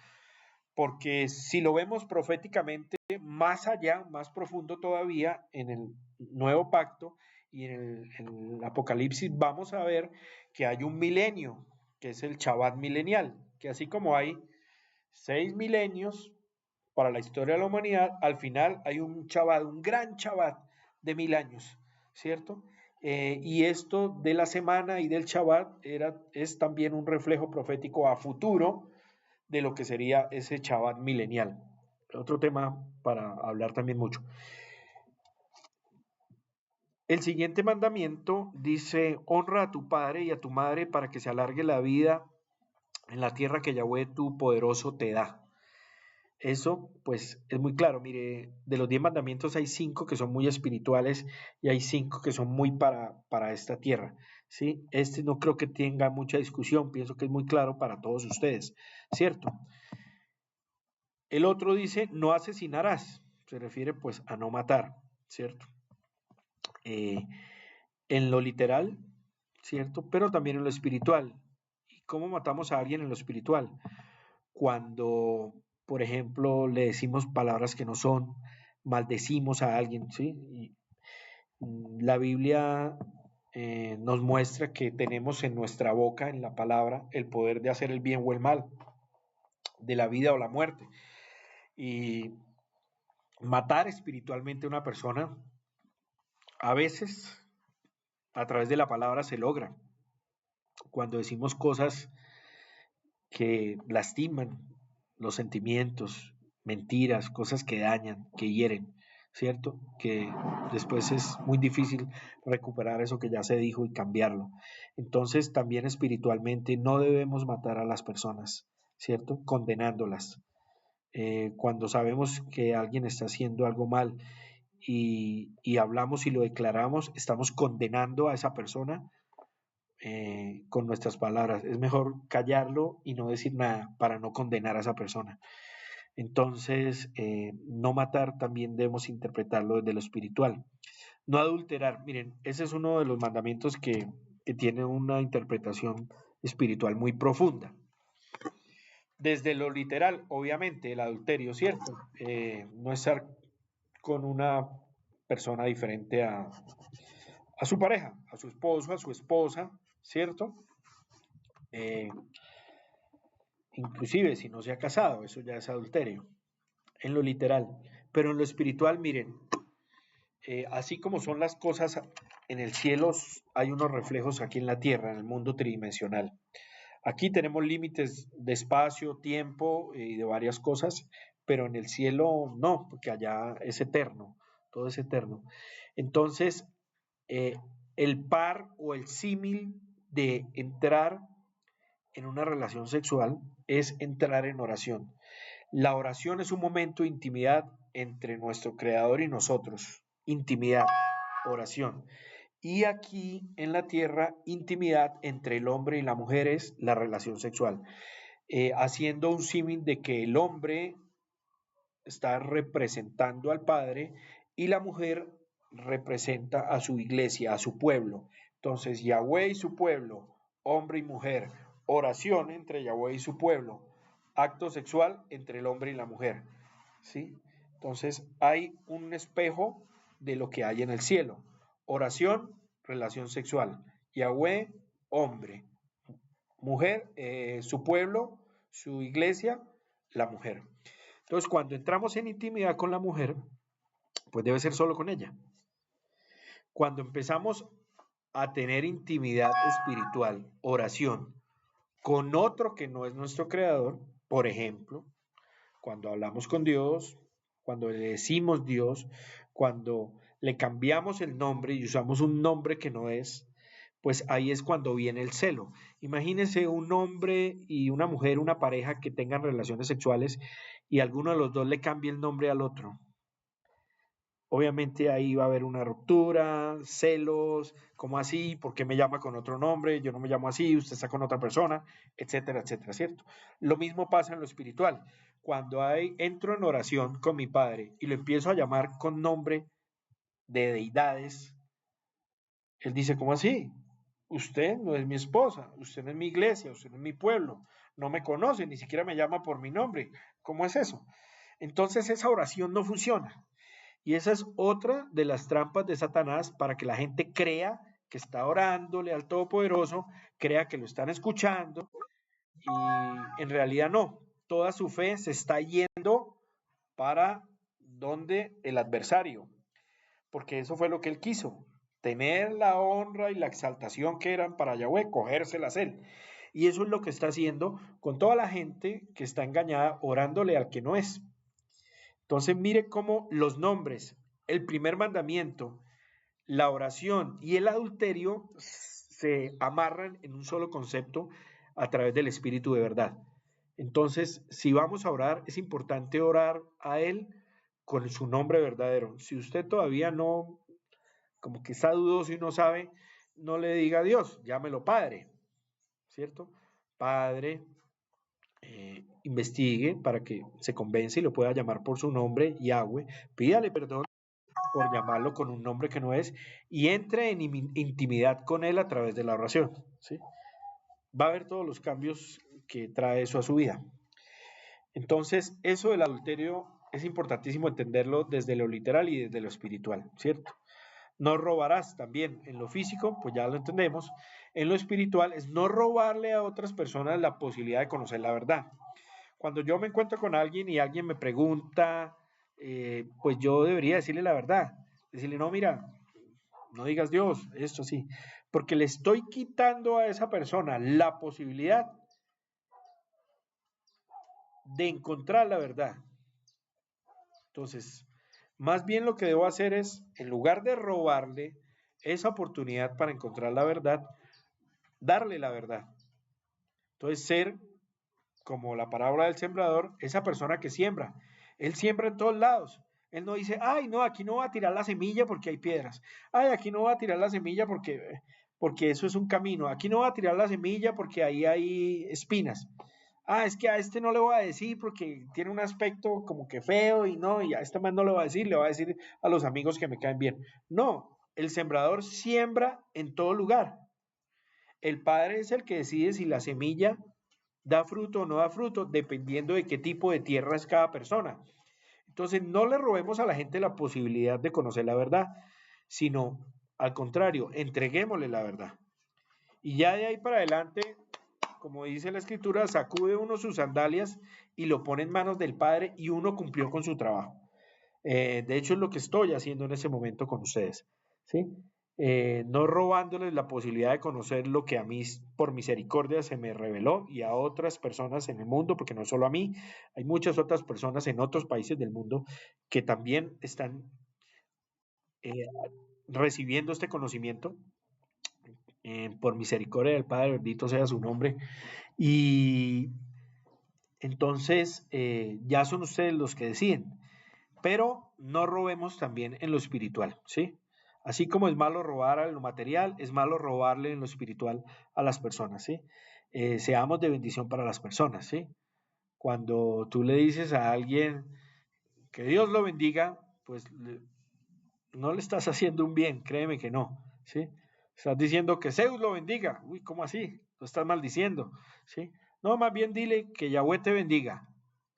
Porque si lo vemos proféticamente, más allá, más profundo todavía, en el nuevo pacto y en el Apocalipsis, vamos a ver que hay un milenio, que es el Shabbat milenial, que así como hay 6 milenios para la historia de la humanidad, al final hay un Shabbat, un gran Shabbat de 1000 años, ¿cierto? Y esto de la semana y del Shabbat es también un reflejo profético a futuro de lo que sería ese Shabbat milenial. Otro tema para hablar también mucho. El siguiente mandamiento dice, honra a tu padre y a tu madre para que se alargue la vida en la tierra que Yahweh tu poderoso te da. Eso, pues, es muy claro. Mire, de los 10 mandamientos hay 5 que son muy espirituales y hay 5 que son muy para esta tierra, ¿sí? Este no creo que tenga mucha discusión, pienso que es muy claro para todos ustedes, ¿cierto? El otro dice, no asesinarás, se refiere pues a no matar, ¿cierto? Eh, en lo literal, ¿cierto? Pero también en lo espiritual. ¿Y cómo matamos a alguien en lo espiritual? Cuando, por ejemplo, le decimos palabras que no son, maldecimos a alguien, ¿sí? Y, la Biblia nos muestra que tenemos en nuestra boca, en la palabra, el poder de hacer el bien o el mal, de la vida o la muerte. Y matar espiritualmente a una persona, a veces a través de la palabra se logra. Cuando decimos cosas que lastiman los sentimientos, mentiras, cosas que dañan, que hieren, ¿cierto? Que después es muy difícil recuperar eso que ya se dijo y cambiarlo. Entonces, también espiritualmente no debemos matar a las personas, ¿cierto? Condenándolas. Cuando sabemos que alguien está haciendo algo mal y hablamos y lo declaramos, estamos condenando a esa persona con nuestras palabras. Es mejor callarlo y no decir nada para no condenar a esa persona. Entonces, no matar también debemos interpretarlo desde lo espiritual. No adulterar, miren, ese es uno de los mandamientos que tiene una interpretación espiritual muy profunda. Desde lo literal, obviamente, el adulterio, ¿cierto? No estar con una persona diferente a su pareja, a su esposo, a su esposa, ¿cierto? Eh, Inclusive si no se ha casado, eso ya es adulterio, en lo literal. Pero en lo espiritual, miren, así como son las cosas en el cielo, hay unos reflejos aquí en la tierra, en el mundo tridimensional. Aquí tenemos límites de espacio, tiempo y de varias cosas, pero en el cielo no, porque allá es eterno, todo es eterno. Entonces, eh, el par o el símil de entrar en una relación sexual es entrar en oración. La oración es un momento de intimidad entre nuestro creador y nosotros. Intimidad, oración. Y aquí en la tierra, intimidad entre el hombre y la mujer es la relación sexual. Haciendo un símil de que el hombre está representando al Padre y la mujer representa a su iglesia, a su pueblo. Entonces, Yahweh y su pueblo, hombre y mujer, oración entre Yahweh y su pueblo, acto sexual entre el hombre y la mujer. ¿Sí? Entonces, hay un espejo de lo que hay en el cielo. Oración, relación sexual. Yahweh, hombre. Mujer, su pueblo, su iglesia, la mujer. Entonces, cuando entramos en intimidad con la mujer, pues debe ser solo con ella. Cuando empezamos a tener intimidad espiritual, oración, con otro que no es nuestro creador, por ejemplo, cuando hablamos con Dios, cuando le decimos Dios, cuando le cambiamos el nombre y usamos un nombre que no es, pues ahí es cuando viene el celo. Imagínense un hombre y una mujer, una pareja que tengan relaciones sexuales y alguno de los dos le cambie el nombre al otro. Obviamente ahí va a haber una ruptura, celos, ¿cómo así? ¿Por qué me llama con otro nombre? Yo no me llamo así, usted está con otra persona, etcétera, etcétera, ¿cierto? Lo mismo pasa en lo espiritual. Cuando entro en oración con mi padre y lo empiezo a llamar con nombre de deidades, él dice, ¿cómo así? Usted no es mi esposa, usted no es mi iglesia, usted no es mi pueblo, no me conoce, ni siquiera me llama por mi nombre. ¿Cómo es eso? Entonces esa oración no funciona. Y esa es otra de las trampas de Satanás para que la gente crea que está orándole al Todopoderoso, crea que lo están escuchando y en realidad no. Toda su fe se está yendo para donde el adversario, porque eso fue lo que él quiso, tener la honra y la exaltación que eran para Yahweh, cogérselas él. Y eso es lo que está haciendo con toda la gente que está engañada orándole al que no es. Entonces mire cómo los nombres, el primer mandamiento, la oración y el adulterio se amarran en un solo concepto a través del Espíritu de verdad. Entonces, si vamos a orar, es importante orar a Él con su nombre verdadero. Si usted todavía no, como que está dudoso y no sabe, no le diga a Dios, llámelo Padre, ¿cierto? Padre, investigue para que se convence y lo pueda llamar por su nombre, Yahweh, pídale perdón por llamarlo con un nombre que no es y entre en intimidad con Él a través de la oración, ¿sí? Va a ver todos los cambios que trae eso a su vida. Entonces, eso del adulterio es importantísimo entenderlo desde lo literal y desde lo espiritual, ¿cierto? No robarás también en lo físico, pues ya lo entendemos. En lo espiritual es no robarle a otras personas la posibilidad de conocer la verdad. Cuando yo me encuentro con alguien y alguien me pregunta, pues yo debería decirle la verdad. Decirle, no, mira, no digas Dios, esto sí, porque le estoy quitando a esa persona la posibilidad de encontrar la verdad. Entonces, más bien lo que debo hacer es, en lugar de robarle esa oportunidad para encontrar la verdad, darle la verdad. Entonces, ser como la parábola del sembrador, esa persona que siembra. Él siembra en todos lados. Él no dice, ay, no, aquí no va a tirar la semilla porque hay piedras. Ay, aquí no va a tirar la semilla porque eso es un camino. Aquí no va a tirar la semilla porque ahí hay espinas. Ah, es que a este no le voy a decir porque tiene un aspecto como que feo y no, y a este más no le voy a decir, le voy a decir a los amigos que me caen bien. No, el sembrador siembra en todo lugar. El padre es el que decide si la semilla da fruto o no da fruto, dependiendo de qué tipo de tierra es cada persona. Entonces, no le robemos a la gente la posibilidad de conocer la verdad, sino al contrario, entreguémosle la verdad. Y ya de ahí para adelante, como dice la escritura, sacude uno sus sandalias y lo pone en manos del Padre y uno cumplió con su trabajo. De hecho, es lo que estoy haciendo en ese momento con ustedes, ¿sí? No robándoles la posibilidad de conocer lo que a mí por misericordia se me reveló y a otras personas en el mundo, porque no solo a mí, hay muchas otras personas en otros países del mundo que también están eh, recibiendo este conocimiento por misericordia del Padre, bendito sea su nombre. Y entonces ya son ustedes los que deciden, pero no robemos también en lo espiritual, ¿sí? Así como es malo robar en lo material, es malo robarle en lo espiritual a las personas, ¿sí? Seamos de bendición para las personas, ¿sí? Cuando tú le dices a alguien que Dios lo bendiga, pues no le estás haciendo un bien, créeme que no, ¿sí? Estás diciendo que Zeus lo bendiga, uy, ¿cómo así? Lo estás maldiciendo, ¿sí? No, más bien dile que Yahweh te bendiga,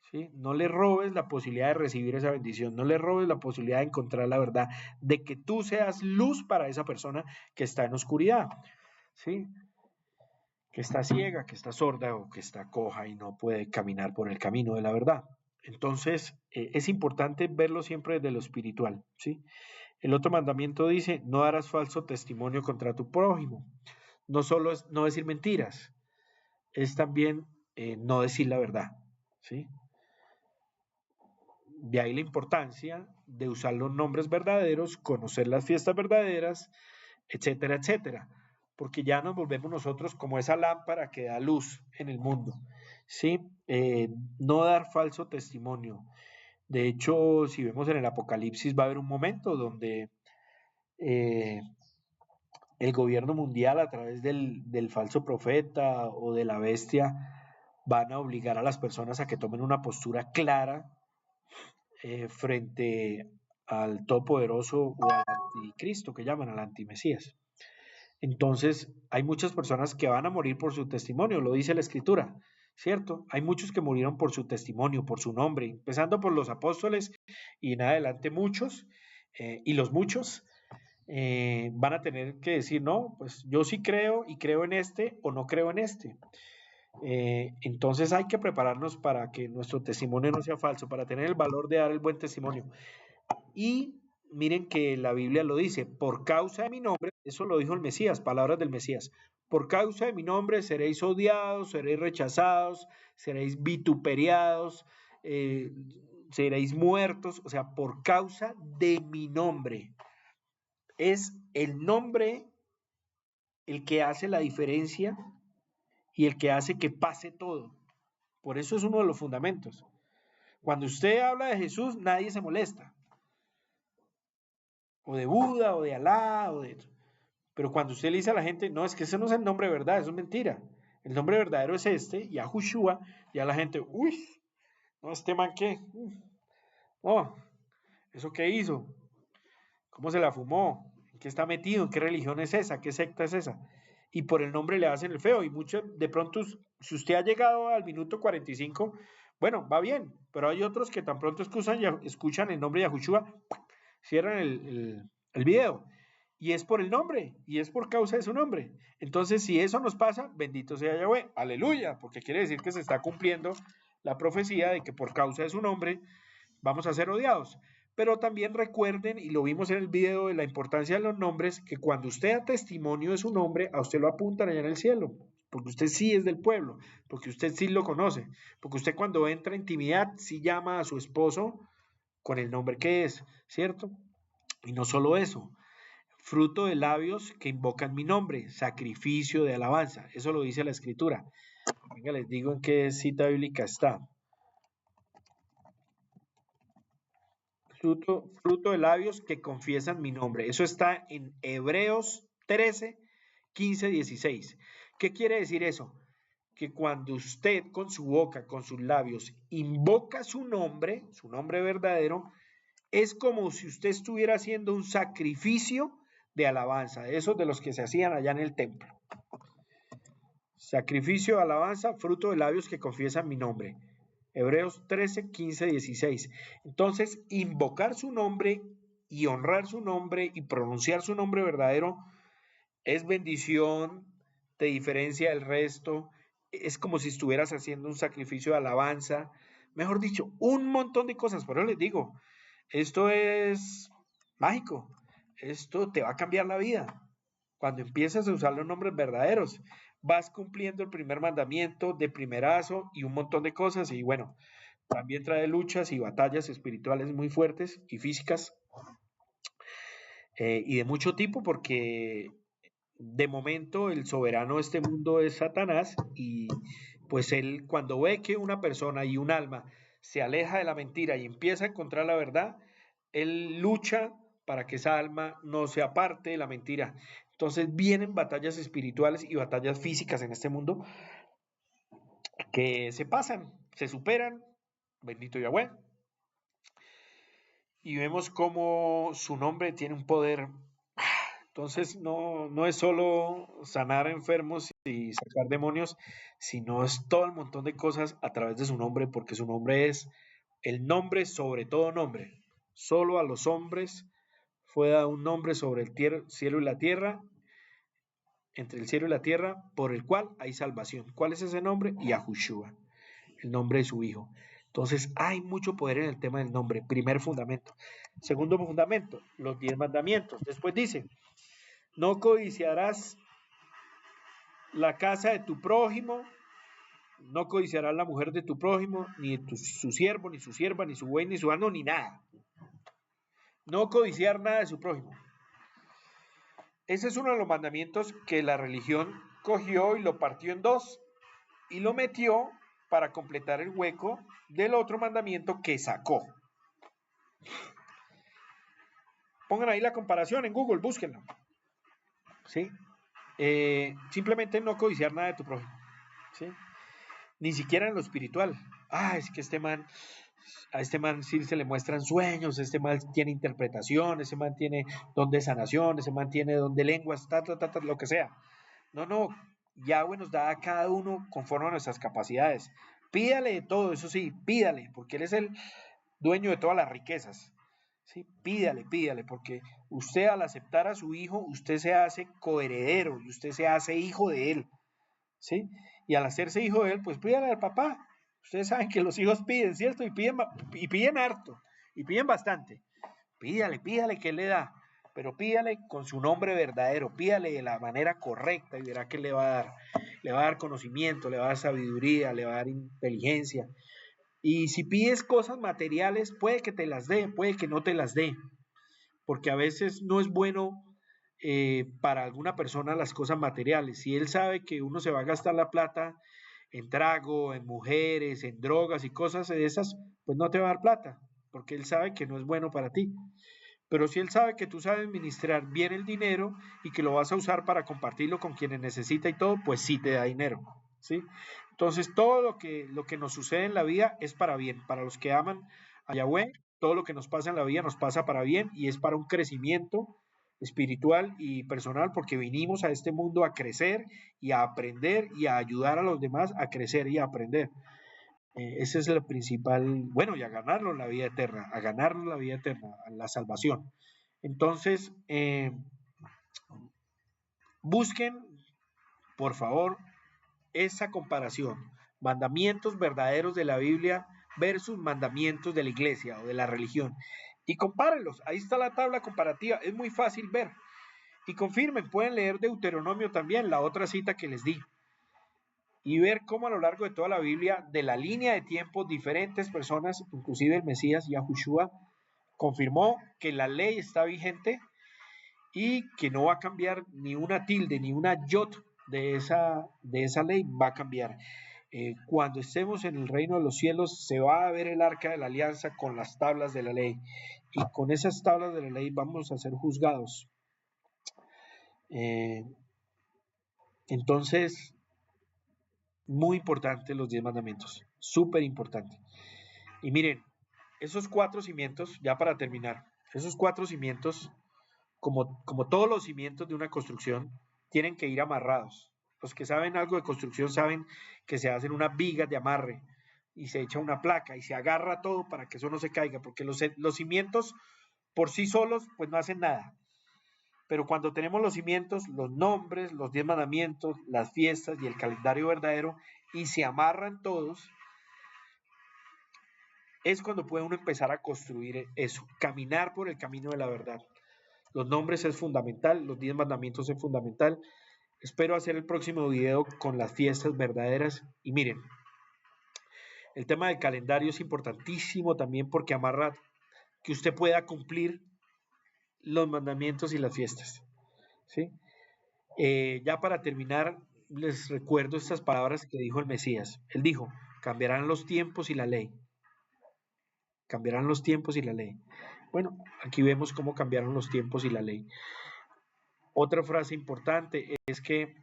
¿sí? No le robes la posibilidad de recibir esa bendición, no le robes la posibilidad de encontrar la verdad, de que tú seas luz para esa persona que está en oscuridad, ¿sí? Que está ciega, que está sorda o que está coja y no puede caminar por el camino de la verdad. Entonces, es importante verlo siempre desde lo espiritual, ¿sí? El otro mandamiento dice, no darás falso testimonio contra tu prójimo. No solo es no decir mentiras, es también no decir la verdad, ¿sí? De ahí la importancia de usar los nombres verdaderos, conocer las fiestas verdaderas, etcétera, etcétera. Porque ya nos volvemos nosotros como esa lámpara que da luz en el mundo, ¿sí? No dar falso testimonio. De hecho, si vemos en el Apocalipsis, va a haber un momento donde eh, el gobierno mundial a través del falso profeta o de la bestia van a obligar a las personas a que tomen una postura clara frente al Todopoderoso o al anticristo que llaman, al antimesías. Entonces, hay muchas personas que van a morir por su testimonio, lo dice la escritura, ¿cierto? Hay muchos que murieron por su testimonio, por su nombre, empezando por los apóstoles y en adelante muchos, y los muchos van a tener que decir, no, pues yo sí creo y creo en este o no creo en este. Entonces hay que prepararnos para que nuestro testimonio no sea falso, para tener el valor de dar el buen testimonio. Y miren que la Biblia lo dice, por causa de mi nombre, eso lo dijo el Mesías, palabras del Mesías, por causa de mi nombre seréis odiados, seréis rechazados, seréis vituperiados, eh, seréis muertos, o sea, por causa de mi nombre. Es el nombre el que hace la diferencia y el que hace que pase todo. Por eso es uno de los fundamentos. Cuando usted habla de Jesús, nadie se molesta. O de Buda, o de Alá, o de... Pero cuando usted le dice a la gente, no, es que ese no es el nombre de verdad, eso es mentira. El nombre verdadero es este, Yahushua, ya la gente, uy, no, este man qué, no, ¿eso qué hizo? ¿Cómo se la fumó? ¿En qué está metido? ¿En qué religión es esa? ¿Qué secta es esa? Y por el nombre le hacen el feo. Y mucho, de pronto, si usted ha llegado al minuto 45, bueno, va bien. Pero hay otros que tan pronto escuchan el nombre de Yahushua, cierran el video. Y es por el nombre, y es por causa de su nombre. Entonces, si eso nos pasa, bendito sea Yahweh, aleluya, porque quiere decir que se está cumpliendo la profecía de que por causa de su nombre vamos a ser odiados. Pero también recuerden, y lo vimos en el video de la importancia de los nombres, que cuando usted da testimonio de su nombre, a usted lo apuntan allá en el cielo, porque usted sí es del pueblo, porque usted sí lo conoce, porque usted cuando entra en intimidad sí llama a su esposo con el nombre que es, ¿cierto? Y no solo eso, fruto de labios que invocan mi nombre, sacrificio de alabanza, eso lo dice la escritura. Venga, les digo en qué cita bíblica está. Fruto de labios que confiesan mi nombre. Eso está en Hebreos 13, 15, 16. ¿Qué quiere decir eso? Que cuando usted con su boca, con sus labios, invoca su nombre verdadero, es como si usted estuviera haciendo un sacrificio de alabanza, esos de los que se hacían allá en el templo. Sacrificio de alabanza, fruto de labios que confiesan mi nombre. Hebreos 13, 15, 16. Entonces, invocar su nombre y honrar su nombre y pronunciar su nombre verdadero es bendición, te diferencia del resto, es como si estuvieras haciendo un sacrificio de alabanza, mejor dicho, un montón de cosas. Por eso les digo, esto es mágico, esto te va a cambiar la vida. Cuando empiezas a usar los nombres verdaderos, vas cumpliendo el primer mandamiento de primerazo y un montón de cosas. Y bueno, también trae luchas y batallas espirituales muy fuertes y físicas y de mucho tipo, porque de momento el soberano de este mundo es Satanás y pues él cuando ve que una persona y un alma se aleja de la mentira y empieza a encontrar la verdad, él lucha para que esa alma no se aparte de la mentira. Entonces vienen batallas espirituales y batallas físicas en este mundo que se pasan, se superan, bendito Yahweh, y vemos cómo su nombre tiene un poder. Entonces no es solo sanar enfermos y sacar demonios, sino es todo el montón de cosas a través de su nombre, porque su nombre es el nombre sobre todo nombre. Solo a los hombres fue dado un nombre sobre el cielo y la tierra, entre el cielo y la tierra, por el cual hay salvación. ¿Cuál es ese nombre? Yahushua, el nombre de su hijo. Entonces hay mucho poder en el tema del nombre, primer fundamento. Segundo fundamento, los 10 mandamientos. Después dice, no codiciarás la casa de tu prójimo, no codiciarás la mujer de tu prójimo, ni su siervo, ni su sierva, ni su buey, ni su asno, ni nada. No codiciar nada de su prójimo. Ese es uno de los mandamientos que la religión cogió y lo partió en dos y lo metió para completar el hueco del otro mandamiento que sacó. Pongan ahí la comparación en Google, búsquenlo. ¿Sí? Simplemente no codiciar nada de tu prójimo. ¿Sí? Ni siquiera en lo espiritual. Es que a este man sí se le muestran sueños, este man tiene interpretación, ese man tiene don de sanación, ese man tiene don de lenguas, lo que sea. No, Yahweh nos da a cada uno conforme a nuestras capacidades. Pídale de todo, eso sí, pídale, porque Él es el dueño de todas las riquezas. ¿Sí? Pídale, porque usted al aceptar a su hijo, usted se hace coheredero y usted se hace hijo de Él. ¿Sí? Y al hacerse hijo de Él, pues pídale al papá. Ustedes saben que los hijos piden, ¿cierto? Y piden harto, y piden bastante. Pídale que Él le da, pero pídale con su nombre verdadero, pídale de la manera correcta y verá que le va a dar. Le va a dar conocimiento, le va a dar sabiduría, le va a dar inteligencia. Y si pides cosas materiales, puede que te las dé, puede que no te las dé, porque a veces no es bueno para alguna persona las cosas materiales. Si él sabe que uno se va a gastar la plata en trago, en mujeres, en drogas y cosas de esas, pues no te va a dar plata, porque él sabe que no es bueno para ti. Pero si él sabe que tú sabes administrar bien el dinero y que lo vas a usar para compartirlo con quienes necesita y todo, pues sí te da dinero, ¿sí? Entonces, todo lo que nos sucede en la vida es para bien. Para los que aman a Yahweh, todo lo que nos pasa en la vida nos pasa para bien y es para un crecimiento espiritual y personal, porque vinimos a este mundo a crecer y a aprender y a ayudar a los demás a crecer y a aprender. Ese es el principal, bueno, y a ganarlo la vida eterna, a ganarlo la vida eterna, a la salvación. Entonces, busquen, por favor, esa comparación, mandamientos verdaderos de la Biblia versus mandamientos de la iglesia o de la religión. Y compárenlos, ahí está la tabla comparativa, es muy fácil ver. Y confirmen, pueden leer Deuteronomio también, la otra cita que les di. Y ver cómo a lo largo de toda la Biblia, de la línea de tiempo, diferentes personas, inclusive el Mesías Yahushua, confirmó que la ley está vigente y que no va a cambiar ni una tilde, ni una yot de esa ley va a cambiar. Cuando estemos en el reino de los cielos, se va a ver el arca de la alianza con las tablas de la ley. Y con esas tablas de la ley vamos a ser juzgados. Entonces, muy importante los 10 mandamientos, súper importante. Y miren, esos 4 cimientos, ya para terminar, esos 4 cimientos, como todos los cimientos de una construcción, tienen que ir amarrados. Los que saben algo de construcción saben que se hacen unas vigas de amarre y se echa una placa y se agarra todo para que eso no se caiga, porque los cimientos por sí solos pues no hacen nada. Pero cuando tenemos los cimientos, los nombres, los 10 mandamientos, las fiestas y el calendario verdadero, y se amarran todos, es cuando puede uno empezar a construir eso, caminar por el camino de la verdad. Los nombres es fundamental, los 10 mandamientos es fundamental. Espero hacer el próximo video con las fiestas verdaderas. Y miren, el tema del calendario es importantísimo también porque amarra que usted pueda cumplir los mandamientos y las fiestas, ¿sí? Ya para terminar, les recuerdo estas palabras que dijo el Mesías. Él dijo, cambiarán los tiempos y la ley. Cambiarán los tiempos y la ley. Bueno, aquí vemos cómo cambiaron los tiempos y la ley. Otra frase importante es que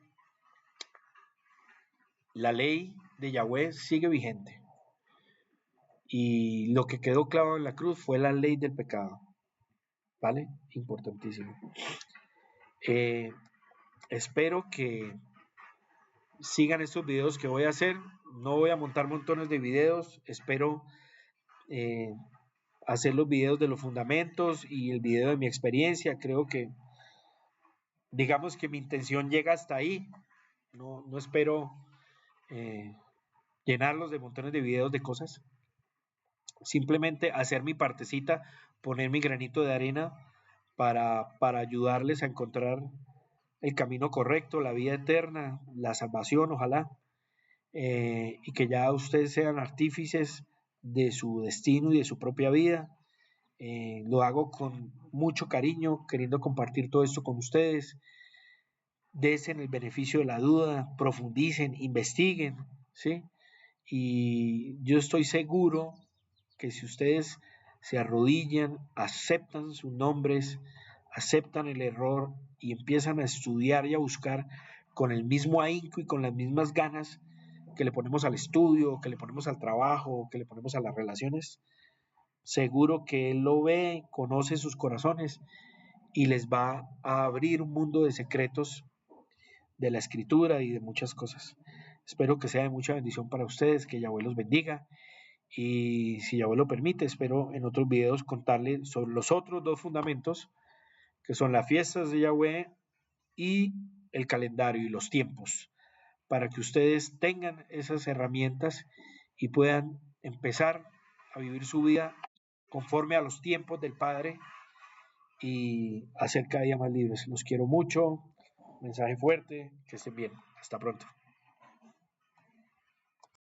la ley de Yahweh sigue vigente. Y lo que quedó clavado en la cruz fue la ley del pecado. ¿Vale? Importantísimo. Espero que sigan estos videos que voy a hacer. No voy a montar montones de videos. Espero hacer los videos de los fundamentos y el video de mi experiencia. Creo que, digamos que mi intención llega hasta ahí. No espero llenarlos de montones de videos de cosas. Simplemente hacer mi partecita, poner mi granito de arena para ayudarles a encontrar el camino correcto, la vida eterna, la salvación, ojalá, y que ya ustedes sean artífices de su destino y de su propia vida. Lo hago con mucho cariño, queriendo compartir todo esto con ustedes. Desen el beneficio de la duda, profundicen, investiguen, ¿sí? Y yo estoy seguro que si ustedes se arrodillan, aceptan sus nombres, aceptan el error y empiezan a estudiar y a buscar con el mismo ahínco y con las mismas ganas que le ponemos al estudio, que le ponemos al trabajo, que le ponemos a las relaciones, seguro que Él lo ve, conoce sus corazones y les va a abrir un mundo de secretos de la escritura y de muchas cosas. Espero que sea de mucha bendición para ustedes, que Yahweh los bendiga. Y si Yahweh lo permite, espero en otros videos contarles sobre los otros 2 fundamentos, que son las fiestas de Yahweh y el calendario y los tiempos, para que ustedes tengan esas herramientas y puedan empezar a vivir su vida conforme a los tiempos del Padre y hacer cada día más libres. Los quiero mucho. Mensaje fuerte. Que estén bien. Hasta pronto.